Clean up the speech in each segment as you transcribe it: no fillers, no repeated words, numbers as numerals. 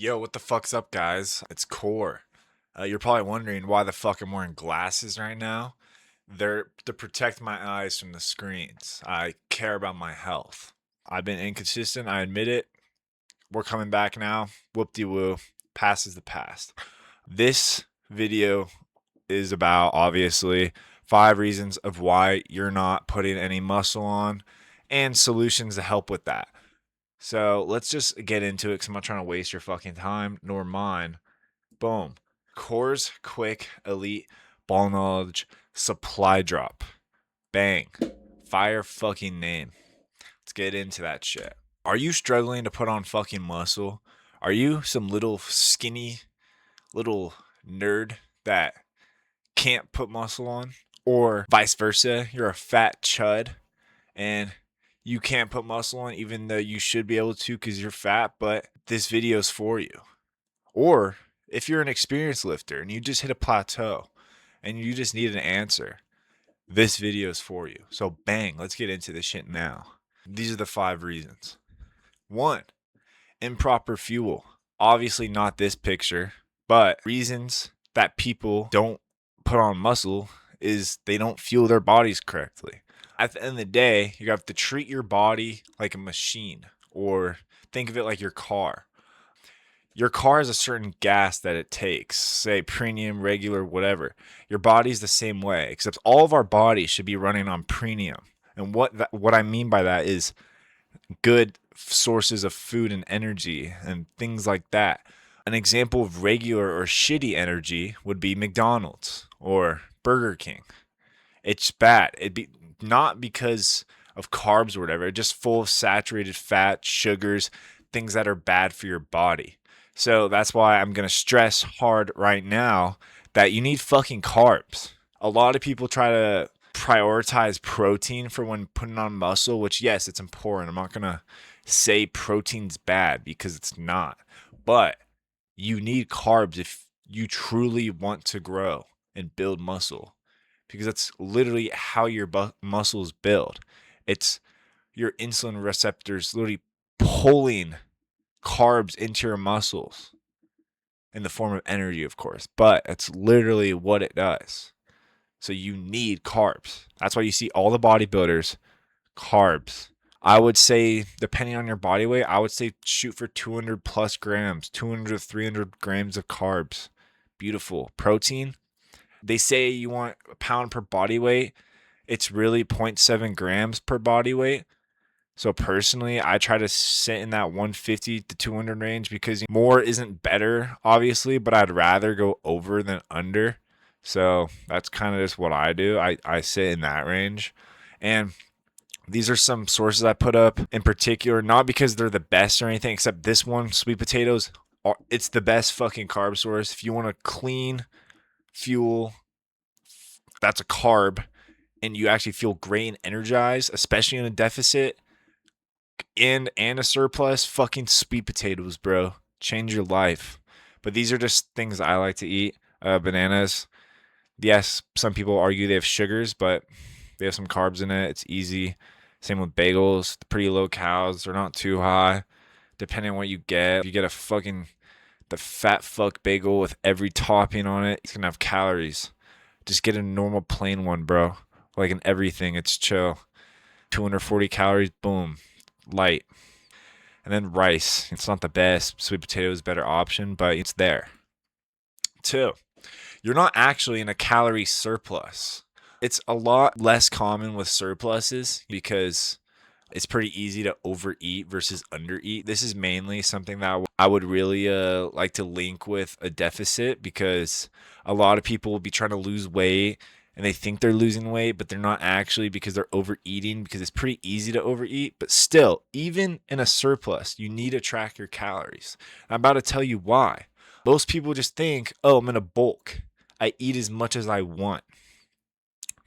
Yo, what the fuck's up, guys? It's Core. You're probably wondering why the fuck I'm wearing glasses right now. They're to protect my eyes from the screens. I care about my health. I've been inconsistent, I admit it. We're coming back now. Whoop-de-woo. Past is the past. This video is about, obviously, 5 reasons of why you're not putting any muscle on and solutions to help with that. So let's just get into it because I'm not trying to waste your fucking time nor mine. Boom. Corr's Quick Elite Ball Knowledge Supply Drop. Bang. Fire fucking name. Let's get into that shit. Are you struggling to put on fucking muscle? Are you some little skinny little nerd that can't put muscle on? Or vice versa, you're a fat chud and you can't put muscle on even though you should be able to because you're fat, but this video's for you. Or if you're an experienced lifter and you just hit a plateau and you just need an answer, this video's for you. So bang, let's get into this shit now. These are the 5 reasons. 1, improper fuel. Obviously not this picture, but reasons that people don't put on muscle is they don't fuel their bodies correctly. At the end of the day, you have to treat your body like a machine, or think of it like your car. Your car has a certain gas that it takes, say premium, regular, whatever. Your body's the same way, except all of our bodies should be running on premium. And what I mean by that is good sources of food and energy and things like that. An example of regular or shitty energy would be McDonald's or Burger King. It's bad. It'd be not because of carbs or whatever, it's just full of saturated fat, sugars, things that are bad for your body. So that's why I'm going to stress hard right now that you need fucking carbs. A lot of people try to prioritize protein for when putting on muscle, which yes, it's important. I'm not going to say protein's bad because it's not. But you need carbs if you truly want to grow and build muscle, because that's literally how your muscles build. It's your insulin receptors literally pulling carbs into your muscles in the form of energy, of course, but it's literally what it does. So you need carbs. That's why you see all the bodybuilders, carbs. I would say, depending on your body weight, I would say shoot for 200 plus grams, 200 to 300 grams of carbs. Beautiful. Protein, they say you want a pound per body weight. It's really zero point 0.7 grams per body weight. So personally, I try to sit in that 150 to 200 range because more isn't better, obviously, but I'd rather go over than under. So that's kind of just what I do. I sit in that range. And these are some sources I put up in particular, not because they're the best or anything, except this one, sweet potatoes. It's the best fucking carb source. If you want a clean fuel, that's a carb, and you actually feel great and energized, especially in a deficit and a surplus, fucking sweet potatoes, bro. Change your life. But these are just things I like to eat. Bananas. Yes, some people argue they have sugars, but they have some carbs in it. It's easy. Same with bagels. Pretty low calories. They're not too high. Depending on what you get. If you get the fat fuck bagel with every topping on it, it's gonna have calories. Just get a normal plain one, bro. Like in everything, it's chill. 240 calories, boom. Light. And then rice. It's not the best. Sweet potato is a better option, but it's there. 2, you're not actually in a calorie surplus. It's a lot less common with surpluses because it's pretty easy to overeat versus undereat. This is mainly something that I would really like to link with a deficit, because a lot of people will be trying to lose weight and they think they're losing weight, but they're not actually, because they're overeating, because it's pretty easy to overeat. But still, even in a surplus, you need to track your calories. I'm about to tell you why. Most people just think, oh, I'm in a bulk. I eat as much as I want.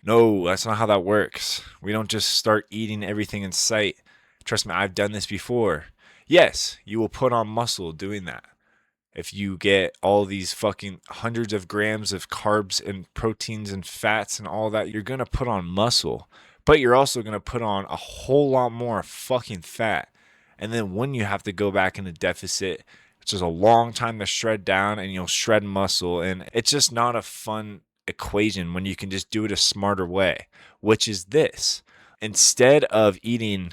No, that's not how that works. We don't just start eating everything in sight. Trust me, I've done this before. Yes, you will put on muscle doing that. If you get all these fucking hundreds of grams of carbs and proteins and fats and all that, you're going to put on muscle. But you're also going to put on a whole lot more fucking fat. And then when you have to go back into deficit, It's just a long time to shred down, and you'll shred muscle. And it's just not a fun equation when you can just do it a smarter way, which is this. Instead of eating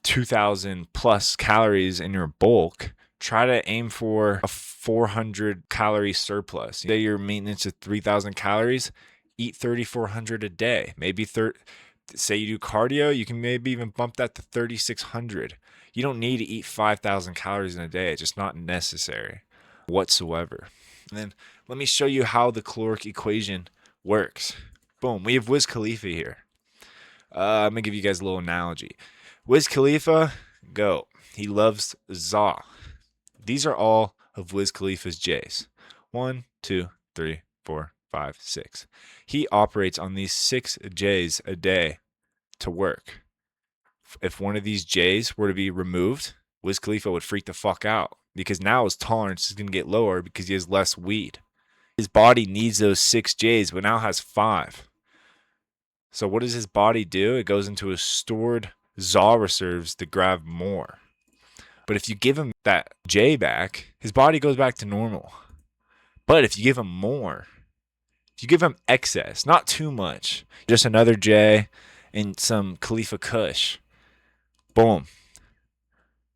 2,000 plus calories in your bulk, try to aim for a 400 calorie surplus. Say your maintenance is 3,000 calories, eat 3,400 a day. Maybe say you do cardio, you can maybe even bump that to 3,600. You don't need to eat 5,000 calories in a day. It's just not necessary whatsoever. And then let me show you how the caloric equation works. Boom, we have Wiz Khalifa here. I'm going to give you guys a little analogy. Wiz Khalifa, go. He loves za. These are all of Wiz Khalifa's J's. 1, 2, 3, 4, 5, 6. He operates on these 6 J's a day to work. If one of these J's were to be removed, Wiz Khalifa would freak the fuck out because now his tolerance is going to get lower because he has less weed. His body needs those 6 J's, but now has 5. So what does his body do? It goes into his stored za reserves to grab more. But if you give him that J back, his body goes back to normal. But if you give him more, if you give him excess, not too much, just another J and some Khalifa Kush, boom,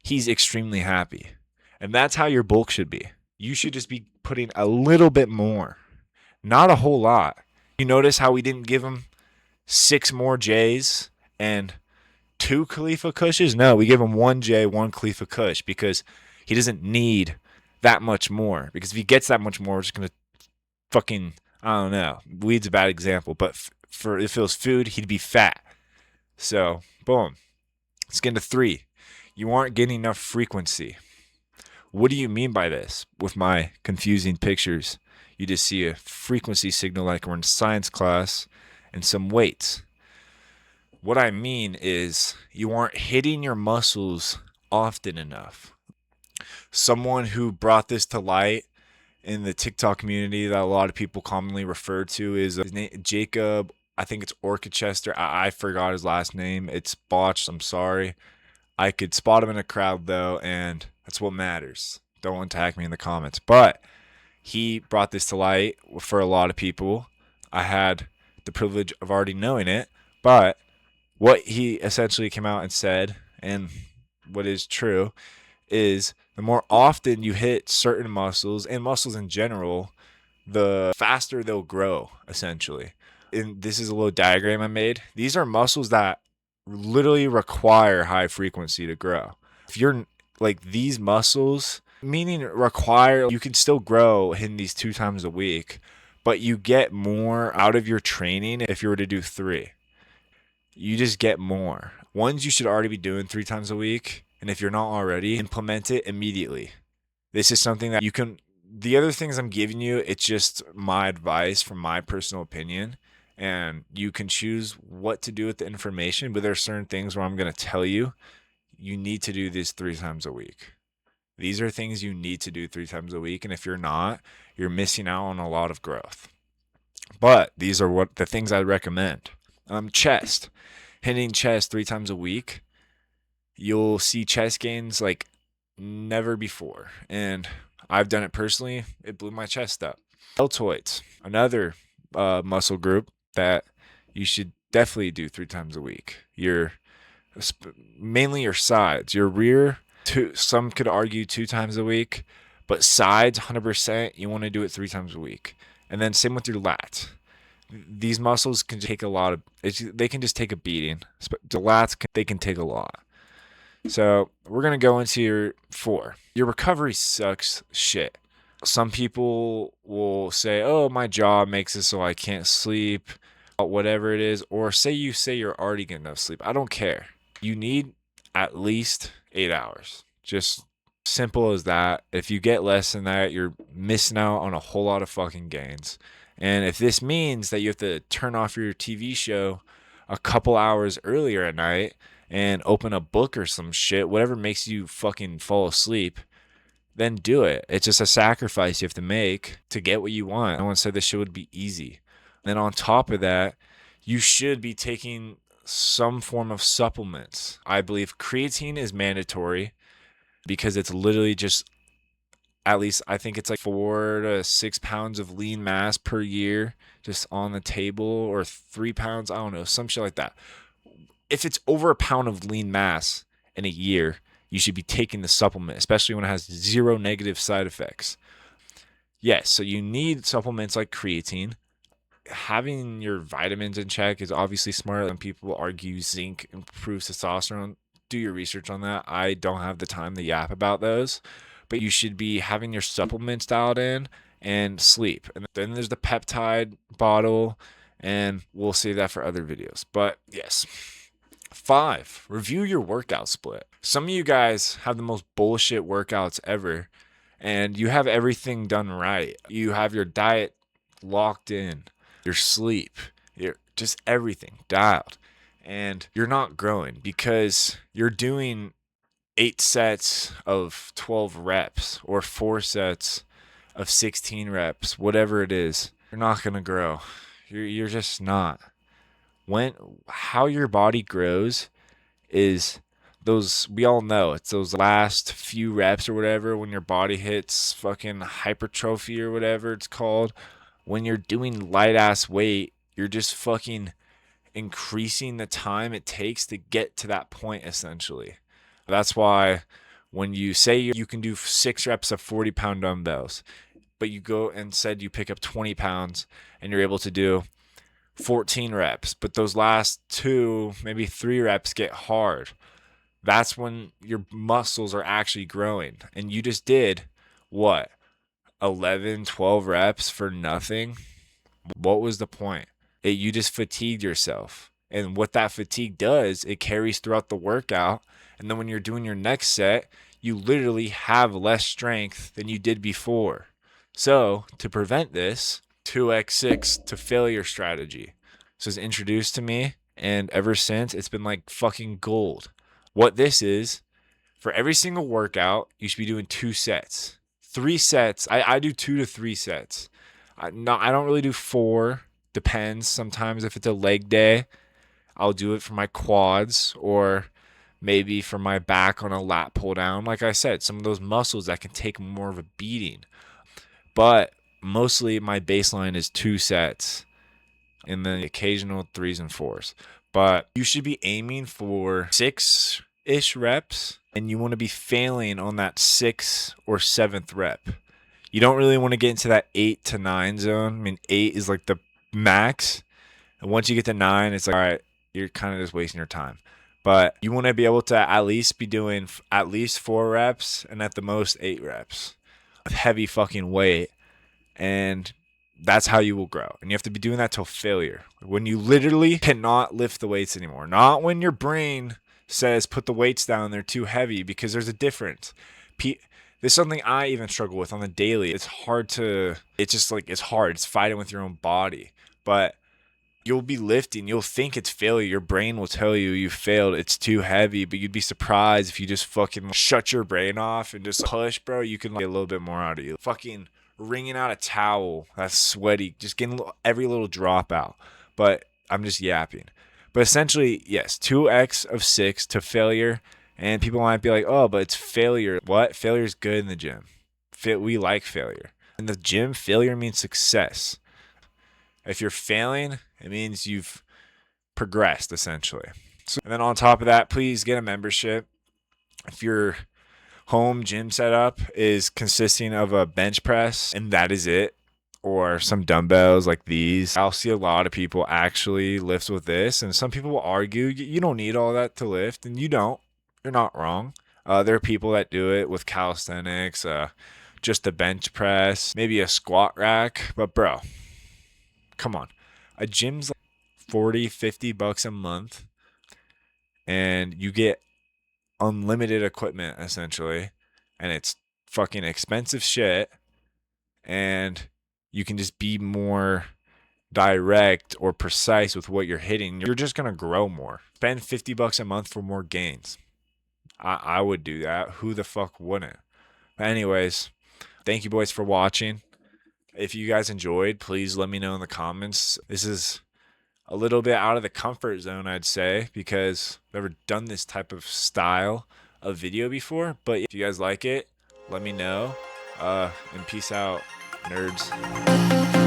he's extremely happy. And that's how your bulk should be. You should just be putting a little bit more, not a whole lot. You notice how we didn't give him 6 more J's and 2 Khalifa Kushes? No, we give him 1 J, 1 Khalifa Kush because he doesn't need that much more. Because if he gets that much more, we're just going to fucking, I don't know. Weed's a bad example, but for if it was food, he'd be fat. So, boom. Let's get into 3. You aren't getting enough frequency. What do you mean by this? With my confusing pictures, you just see a frequency signal like we're in science class and some weights. What I mean is you aren't hitting your muscles often enough. Someone who brought this to light in the TikTok community that a lot of people commonly refer to is his name, Jacob. I think it's Orchester. I forgot his last name. It's botched. I'm sorry. I could spot him in a crowd though, and that's what matters. Don't attack me in the comments. But he brought this to light for a lot of people. I had the privilege of already knowing it, but what he essentially came out and said, and what is true, is the more often you hit certain muscles, and muscles in general, the faster they'll grow, essentially. And this is a little diagram I made. These are muscles that literally require high frequency to grow. If you're like these muscles, meaning require, you can still grow hitting these 2 times a week, but you get more out of your training if you were to do 3. You just get more. Ones you should already be doing 3 times a week. And if you're not already, implement it immediately. This is something that you can, the other things I'm giving you, it's just my advice from my personal opinion. And you can choose what to do with the information. But there are certain things where I'm going to tell you, you need to do this 3 times a week. These are things you need to do 3 times a week. And if you're not, you're missing out on a lot of growth. But these are what the things I recommend. Chest. Hitting chest 3 times a week, you'll see chest gains like never before. And I've done it personally. It blew my chest up. Deltoids, another muscle group that you should definitely do 3 times a week. Mainly your sides. Your rear, some could argue 2 times a week, but sides, 100%, you want to do it 3 times a week. And then same with your lats. These muscles can take a lot of, they can just take a beating. The lats, they can take a lot. So we're going to go into your 4. Your recovery sucks shit. Some people will say, oh, my job makes it so I can't sleep, whatever it is. Or say you're already getting enough sleep. I don't care. You need at least 8 hours. Just simple as that. If you get less than that, you're missing out on a whole lot of fucking gains. And if this means that you have to turn off your TV show a couple hours earlier at night and open a book or some shit, whatever makes you fucking fall asleep, then do it. It's just a sacrifice you have to make to get what you want. No one said this shit would be easy. Then on top of that, you should be taking some form of supplements. I believe creatine is mandatory because it's literally just at least I think it's like 4 to 6 pounds of lean mass per year just on the table, or 3 pounds, I don't know, some shit like that. If it's over a pound of lean mass in a year, you should be taking the supplement, especially when it has zero negative side effects. Yes, so you need supplements like creatine. Having your vitamins in check is obviously smart. When people argue zinc improves testosterone, do your research on that. I don't have the time to yap about those, but you should be having your supplements dialed in and sleep. And then there's the peptide bottle, and we'll save that for other videos. But yes. 5, review your workout split. Some of you guys have the most bullshit workouts ever, and you have everything done right. You have your diet locked in, your sleep, your just everything dialed, and you're not growing because you're doing 8 sets of 12 reps or 4 sets of 16 reps, whatever it is. You're not gonna grow. You're just not. How your body grows is those, we all know it's those last few reps or whatever, when your body hits fucking hypertrophy or whatever it's called. When you're doing light ass weight, you're just fucking increasing the time it takes to get to that point, essentially. That's why when you say you can do 6 reps of 40-pound dumbbells, but you go and said you pick up 20 pounds and you're able to do 14 reps, but those last 2, maybe 3 reps get hard. That's when your muscles are actually growing. And you just did what? 11, 12 reps for nothing? What was the point? You just fatigued yourself. And what that fatigue does, it carries throughout the workout. And then when you're doing your next set, you literally have less strength than you did before. So to prevent this, 2x6 to failure strategy. This was introduced to me, and ever since it's been like fucking gold. What this is, for every single workout, you should be doing 2 sets. 3 sets. I do 2 to 3 sets. I don't really do 4. Depends. Sometimes if it's a leg day, I'll do it for my quads or maybe for my back on a lat pull down. Like I said, some of those muscles that can take more of a beating. But mostly my baseline is 2 sets and then the occasional 3s and 4s. But you should be aiming for 6-ish reps, and you want to be failing on that 6th or 7th rep. You don't really want to get into that 8 to 9 zone. I mean, 8 is like the max. And once you get to 9, it's like, all right, you're kind of just wasting your time. But you want to be able to at least be doing at least 4 reps and at the most 8 reps with heavy fucking weight. And that's how you will grow. And you have to be doing that till failure. When you literally cannot lift the weights anymore. Not when your brain says put the weights down, they're too heavy, because there's a difference. This is something I even struggle with on the daily. It's hard. It's hard. It's fighting with your own body. But you'll be lifting, you'll think it's failure. Your brain will tell you you failed, it's too heavy, but you'd be surprised if you just fucking shut your brain off and just push, bro. You can get a little bit more out of you. Fucking wringing out a towel that's sweaty, just getting every little drop out. But I'm just yapping. But essentially, yes, 2x of 6 to failure. And people might be like, oh, but it's failure. What? Failure is good in the gym. We like failure. In the gym, failure means success. If you're failing, it means you've progressed, essentially. And then on top of that, please get a membership. If your home gym setup is consisting of a bench press and that is it, or some dumbbells like these, I'll see a lot of people actually lift with this. And some people will argue, you don't need all that to lift, and you don't. You're not wrong. There are people that do it with calisthenics, just a bench press, maybe a squat rack. But bro, come on. A gym's like 40, 50 bucks a month, and you get unlimited equipment, essentially. And it's fucking expensive shit. And you can just be more direct or precise with what you're hitting. You're just going to grow more. Spend 50 bucks a month for more gains. I would do that. Who the fuck wouldn't? But anyways, thank you boys for watching. If you guys enjoyed, please let me know in the comments. This is a little bit out of the comfort zone, I'd say, because I've never done this type of style of video before. But if you guys like it, let me know. And peace out, nerds.